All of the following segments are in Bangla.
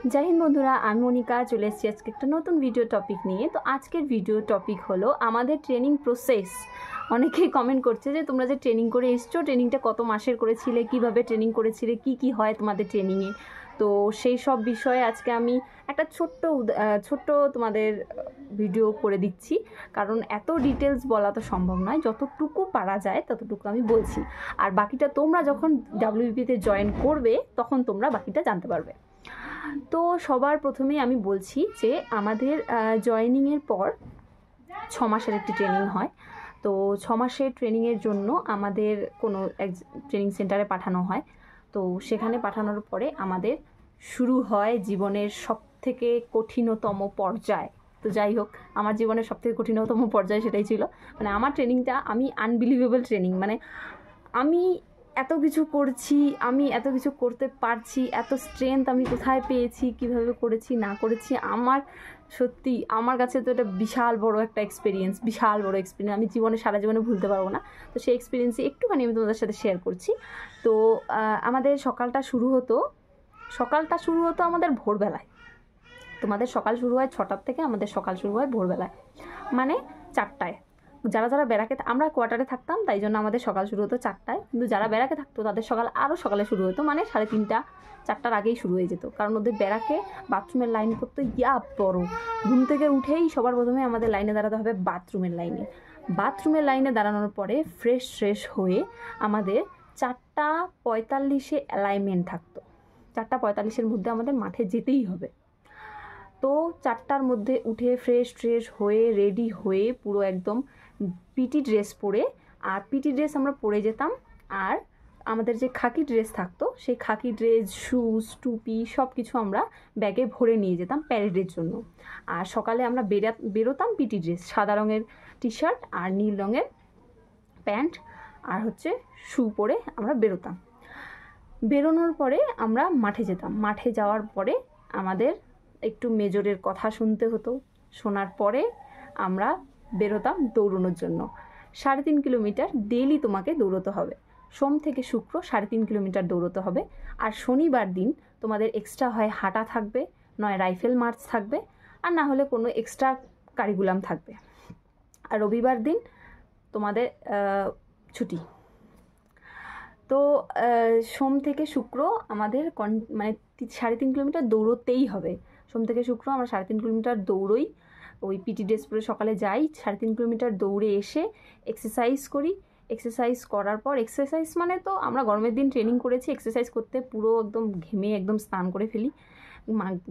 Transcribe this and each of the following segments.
जय हिंद बंधुरा आमी मनिका चले एसेছি আজকে একটা নতুন ভিডিও টপিক নিয়ে। তো আজকের ভিডিও টপিক হলো আমাদের ট্রেনিং প্রসেস। অনেকেই কমেন্ট করছে যে তোমরা যে ট্রেনিং করে এসছো ট্রেনিংটা কত মাসের করেছিলে, কিভাবে ট্রেনিং করেছিলে, কি হয় তোমাদের ট্রেনিংয়ে। তো সেই সব বিষয়ে আজকে আমি একটা ছোট্ট তোমাদের ভিডিও করে দিচ্ছি, কারণ এত ডিটেলস বলা তো সম্ভব নয়, যতটুকু পারা যায় ততটুকু আমি বলছি। আর বাকিটা তোমরা যখন ডাব্লিউবিপিতে জয়েন করবে তখন তোমরা বাকিটা জানতে পারবে। তো সবার প্রথমেই আমি বলছি যে আমাদের জয়েনিংয়ের পর 6 মাসের একটি ট্রেনিং হয়। তো 6 মাসের ট্রেনিংয়ের জন্য আমাদের কোনো এক ট্রেনিং সেন্টারে পাঠানো হয়। তো সেখানে পাঠানোর পরে আমাদের শুরু হয় জীবনের সবথেকে কঠিনতম পর্যায়। তো যাই হোক, আমার জীবনের সবথেকে কঠিনতম পর্যায় সেটাই ছিল। মানে আমার ট্রেনিংটা আমি আনবিলিভেবল ট্রেনিং, মানে আমি এত কিছু করছি, আমি এত কিছু করতে পারছি, এত স্ট্রেংথ আমি কোথায় পেয়েছি, কিভাবে করেছি না করেছি, আমার সত্যি আমার কাছে তো এটা বিশাল বড় একটা এক্সপিরিয়েন্স, আমি সারা জীবনে ভুলতে পারবো না। তো সেই এক্সপিরিয়েন্সে একটুখানি আমি তোমাদের সাথে শেয়ার করছি। তো আমাদের সকালটা শুরু হতো আমাদের ভোরবেলায়। তোমাদের সকাল শুরু হয় 6টার থেকে, আমাদের সকাল শুরু হয় ভোরবেলায়, মানে 4টায়। যারা ব্যারাকে, আমরা কোয়ার্টারে থাকতাম তাই জন্য আমাদের সকাল শুরু হতো 4টায়, কিন্তু যারা ব্যারাকে থাকতো তাদের সকাল আরও সকালে শুরু হতো, মানে 3:30 4টার আগেই শুরু হয়ে যেত। কারণ ওদের ব্যারাকে বাথরুমের লাইন করতো বড়। ঘুম থেকে উঠেই সবার প্রথমে আমাদের লাইনে দাঁড়াতে হবে বাথরুমের লাইনে দাঁড়ানোর পরে ফ্রেশ হয়ে আমাদের 4:45 অ্যালাইনমেন্ট থাকতো। 4:45 মধ্যে আমাদের মাঠে যেতেই হবে। তো 4টার মধ্যে উঠে ফ্রেশ হয়ে রেডি হয়ে পুরো একদম পিটি ড্রেস পরে, আর পিটি ড্রেস আমরা পরে যেতাম। আর আমাদের যে খাকি ড্রেস থাকতো সেই খাকি ড্রেস, শুজ, টুপি সব কিছু আমরা ব্যাগে ভরে নিয়ে যেতাম প্যারেডের জন্য। আর সকালে আমরা বেরোতাম পিটি ড্রেস, সাদা রঙের টি শার্ট আর নীল রঙের প্যান্ট আর শু পরে আমরা বেরোতাম। বেরোনোর পরে আমরা মাঠে যেতাম। মাঠে যাওয়ার পরে আমাদের একটু মেজরের কথা শুনতে হতো। শোনার পরে আমরা বেরোতাম দৌড়ানোর জন্য। 3.5 কিলোমিটার ডেইলি তোমাকে দৌড়তে হবে। সোম থেকে শুক্র 3.5 কিলোমিটার দৌড়তে হবে। আর শনিবার দিন তোমাদের এক্সট্রা হয় হাঁটা থাকবে, নয় রাইফেল মার্চ থাকবে, আর না হলে কোনো এক্সট্রা কারিকুলাম থাকবে। আর রবিবার দিন তোমাদের ছুটি। তো সোম থেকে শুক্র আমাদের মানে 3.5 কিলোমিটার দৌড়তেই হবে। সোম থেকে শুক্র আমরা 3.5 কিলোমিটার দৌড়ই। ওই পিটি ড্রেস পরে সকালে যাই, 3.5 কিলোমিটার দৌড়ে এসে এক্সারসাইজ করি। এক্সারসাইজ করার পর, এক্সারসাইজ মানে তো আমরা গরমের দিন ট্রেনিং করেছি, এক্সারসাইজ করতে পুরো একদম ঘেমে একদম স্নান করে ফেলি,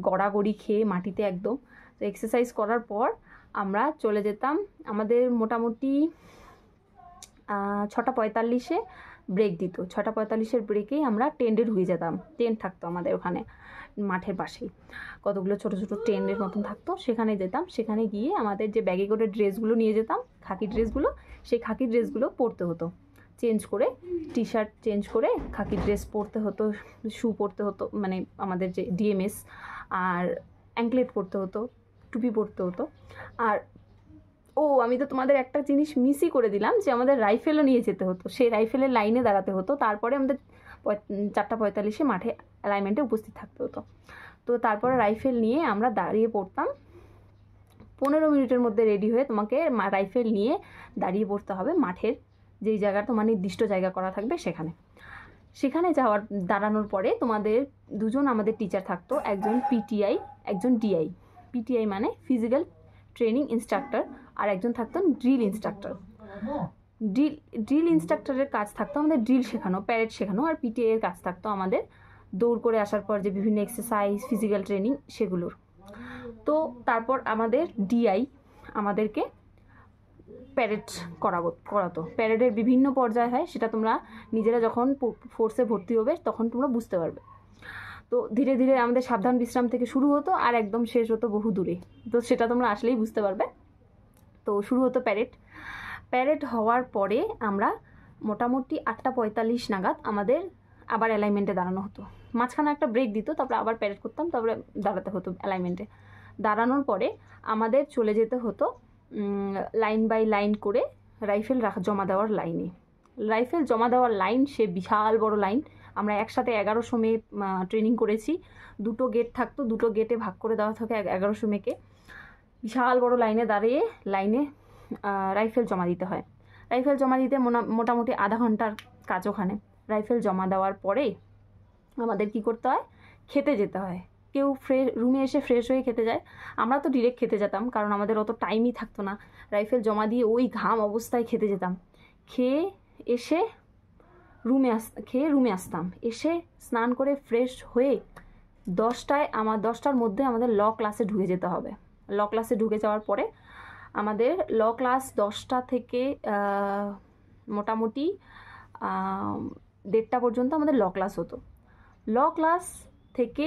গড়াগড়ি খেয়ে মাটিতে একদম। তো এক্সারসাইজ করার পর আমরা চলে যেতাম। আমাদের মোটামুটি 6:45 ব্রেক দিত। 6:45 ব্রেকেই আমরা টেন্টে ঢুকে যেতাম। টেন্ট থাকতো আমাদের ওখানে মাঠের পাশেই, কতগুলো ছোটো টেন্টের মতন থাকতো, সেখানে যেতাম। সেখানে গিয়ে আমাদের যে ব্যাগে করে ড্রেসগুলো নিয়ে যেতাম, খাকি ড্রেসগুলো, সেই খাকি ড্রেসগুলো পরতে হতো। চেঞ্জ করে টি শার্ট চেঞ্জ করে খাকি ড্রেস পরতে হতো, শু পরতে হতো, মানে আমাদের যে ডিএমএস, আর অ্যাঙ্কলেট পরতে হতো, টুপি পরতে হতো। আর আমি তো তোমাদের একটা জিনিস মিসই করে দিলাম, যে আমাদের রাইফেলও নিয়ে যেতে হতো। সেই রাইফেলের লাইনে দাঁড়াতে হতো। তারপরে আমাদের 4:45 মাঠে অ্যালাইনমেন্টে উপস্থিত থাকতে হতো। তো তারপরে রাইফেল নিয়ে আমরা দাঁড়িয়ে পড়তাম। 15 মিনিটের মধ্যে রেডি হয়ে তোমাকে রাইফেল নিয়ে দাঁড়িয়ে পড়তে হবে মাঠের যেই জায়গা তোমার নির্দিষ্ট জায়গা করা থাকবে সেখানে দাঁড়ানোর পরে তোমাদের দুজন আমাদের টিচার থাকতো, একজন পিটিআই, একজন ডিআই। পিটিআই মানে ফিজিক্যাল ট্রেনিং ইনস্ট্রাক্টর, আর একজন থাকতো ড্রিল ইনস্ট্রাক্টর। ড্রিল ইনস্ট্রাক্টরের কাজ থাকতো আমাদের ড্রিল শেখানো, প্যারেড শেখানো। আর পিটিআই এর কাজ থাকতো আমাদের দৌড় করে আসার পর যে বিভিন্ন এক্সারসাইজ, ফিজিক্যাল ট্রেনিং সেগুলোর। তারপর আমাদের ডিআই আমাদেরকে প্যারেড করাতো। প্যারেডের বিভিন্ন পর্যায় হয়, সেটা তোমরা নিজেরা যখন ফোর্সে ভর্তি হবে তখন তোমরা বুঝতে পারবে। তো ধীরে ধীরে আমাদের সাবধান বিশ্রাম থেকে শুরু হতো আর একদম শেষ হতো বহু দূরে। তো সেটা তোমরা আসলেই বুঝতে পারবে। তো শুরু হতো প্যারেড হওয়ার পরে আমরা মোটামুটি 8:45 নাগাদ আমাদের আবার অ্যালাইনমেন্টে দাঁড়ানো হতো। মাঝখানে একটা ব্রেক দিত, তারপরে আবার প্যারেড করতাম, তারপরে দাঁড়াতে হতো অ্যালাইনমেন্টে। দাঁড়ানোর পরে আমাদের চলে যেতে হতো লাইন বাই লাইন করে রাইফেল জমা দেওয়ার লাইনে। রাইফেল জমা দেওয়ার লাইন সে বিশাল বড় লাইন, আমরা একসাথে 1100 মেয়ে ট্রেনিং করেছি। 2টো গেট থাকতো, 2টো গেটে ভাগ করে দেওয়া থাকে 1100 মেয়েকে। বিশাল বড় লাইনে দাঁড়িয়ে রাইফেল জমা দিতে হয়। রাইফেল জমা দিতে মোটামুটি আধা ঘন্টার কাজ ওখানে। রাইফেল জমা দেওয়ার পরে আমাদের কি করতে হয়, খেতে যেতে হয়। কেউ রুমে এসে ফ্রেশ হয়ে খেতে যায়, আমরা তো ডিরেক্ট খেতে যেতাম, কারণ আমাদের অত টাইমই থাকতো না। রাইফেল জমা দিয়ে ওই ঘাম অবস্থায় খেতে যেতাম। খেয়ে রুমে আসতাম। এসে স্নান করে ফ্রেশ হয়ে 10টার মধ্যে আমাদের ল ক্লাসে ঢুকে যেতে হবে। ল ক্লাসে ঢুকে যাওয়ার পরে আমাদের ল ক্লাস 10টা থেকে মোটামুটি 1:30 পর্যন্ত আমাদের ল ক্লাস হতো। ল ক্লাস থেকে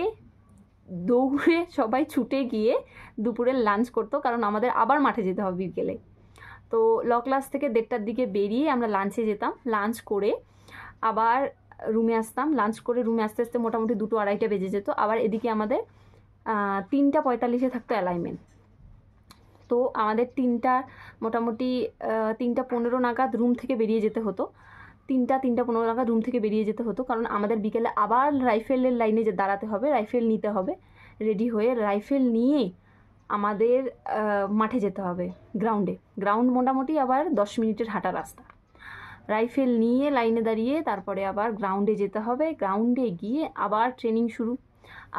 দৌড়ে সবাই ছুটে গিয়ে দুপুরের লাঞ্চ করতো, কারণ আমাদের আবার মাঠে যেতে হবে বিকেলে। তো ল ক্লাস থেকে 1:30টার দিকে বেরিয়ে আমরা লাঞ্চে যেতাম। লাঞ্চ করে আবার রুমে আসতাম। লাঞ্চ করে রুমে আসতে আসতে মোটামুটি 2-2:30 বেজে যেত। আবার এদিকে আমাদের 3:45-এ থাকতো অ্যালাইনমেন্ট। তো আমাদের মোটামুটি 3:15 নাগাদ রুম থেকে বেরিয়ে যেতে হতো। 3:15 নাগাদ রুম থেকে বেরিয়ে যেতে হতো, কারণ আমাদের বিকেলে আবার রাইফেলের লাইনে যে দাঁড়াতে হবে, রাইফেল নিতে হবে। রেডি হয়ে রাইফেল নিয়ে আমাদের মাঠে যেতে হবে, গ্রাউন্ড মোটামুটি আবার 10 মিনিটের হাঁটা রাস্তা। রাইফেল নিয়ে লাইনে দাঁড়িয়ে তারপরে আবার গ্রাউন্ডে যেতে হবে। গ্রাউন্ডে গিয়ে আবার ট্রেনিং শুরু,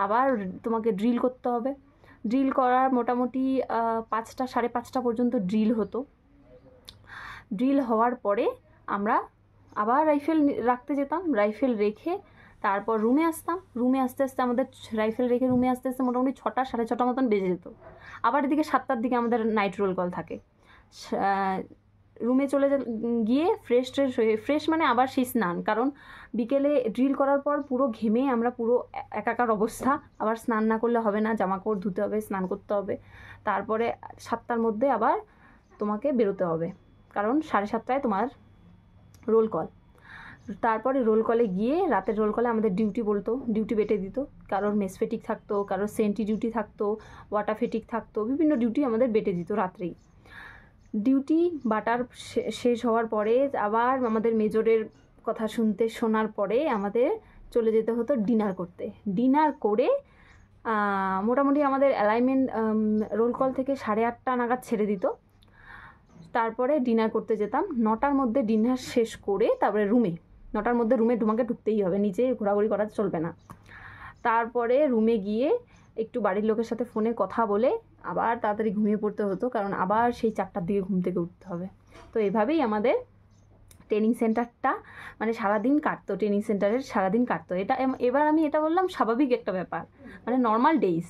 আবার তোমাকে ড্রিল করতে হবে। ড্রিল করার মোটামুটি 5টা 5:30 পর্যন্ত ড্রিল হতো। ড্রিল হওয়ার পরে আমরা আবার রাইফেল রাখতে যেতাম। রাইফেল রেখে তারপর রুমে আসতাম। রুমে আসতে আসতে আমাদের রাইফেল রেখে রুমে আসতে আসতে মোটামুটি 6টা 6:30 মতন বেজে যেত। আবার এদিকে 7টার দিকে আমাদের নাইট রোল কল থাকে। রুমে চলে গিয়ে ফ্রেশ মানে আবার সেই স্নান, কারণ বিকেলে ড্রিল করার পর পুরো ঘেমে আমরা পুরো একাকার অবস্থা। আবার স্নান না করলে হবে না, জামাকাপড় ধুতে হবে, স্নান করতে হবে। তারপরে 7টার মধ্যে আবার তোমাকে বেরোতে হবে, কারণ 7:30টায় তোমার রোল কল। তারপরে রোল কলে গিয়ে রাতের রোল কলে আমাদের ডিউটি বেটে দিত। কারোর মেস ফেটিক থাকতো, কারোর সেন্টি ডিউটি থাকতো, ওয়াটার ফেটিক থাকতো, বিভিন্ন ডিউটি আমাদের বেটে দিত রাত্রেই। ডিউটি বাটার শেষ হওয়ার পরে আবার আমাদের মেজরের কথা শোনার পরে আমাদের চলে যেতে হতো ডিনার করতে। ডিনার করে মোটামুটি আমাদের অ্যালাইনমেন্ট রোল কল থেকে 8:30 নাগাদ ছেড়ে দিত। তারপরে ডিনার করতে যেতাম। 9টার মধ্যে ডিনার শেষ করে তারপরে 9টার মধ্যে রুমে তোমাকে ঢুকতেই হবে, নিচে ঘোরাঘুরি করা চলবে না। তারপরে রুমে গিয়ে একটু বাড়ির লোকের সাথে ফোনে কথা বলে আবার তাড়াতাড়ি ঘুমিয়ে পড়তে হতো, কারণ আবার সেই 4টার দিকে ঘুম থেকে উঠতে হবে। তো এভাবেই আমাদের ট্রেনিং সেন্টারটা মানে সারাদিন কাটতো, ট্রেনিং সেন্টারের সারাদিন কাটতো। এবার আমি এটা বললাম স্বাভাবিক একটা ব্যাপার, মানে নর্মাল ডেইজ।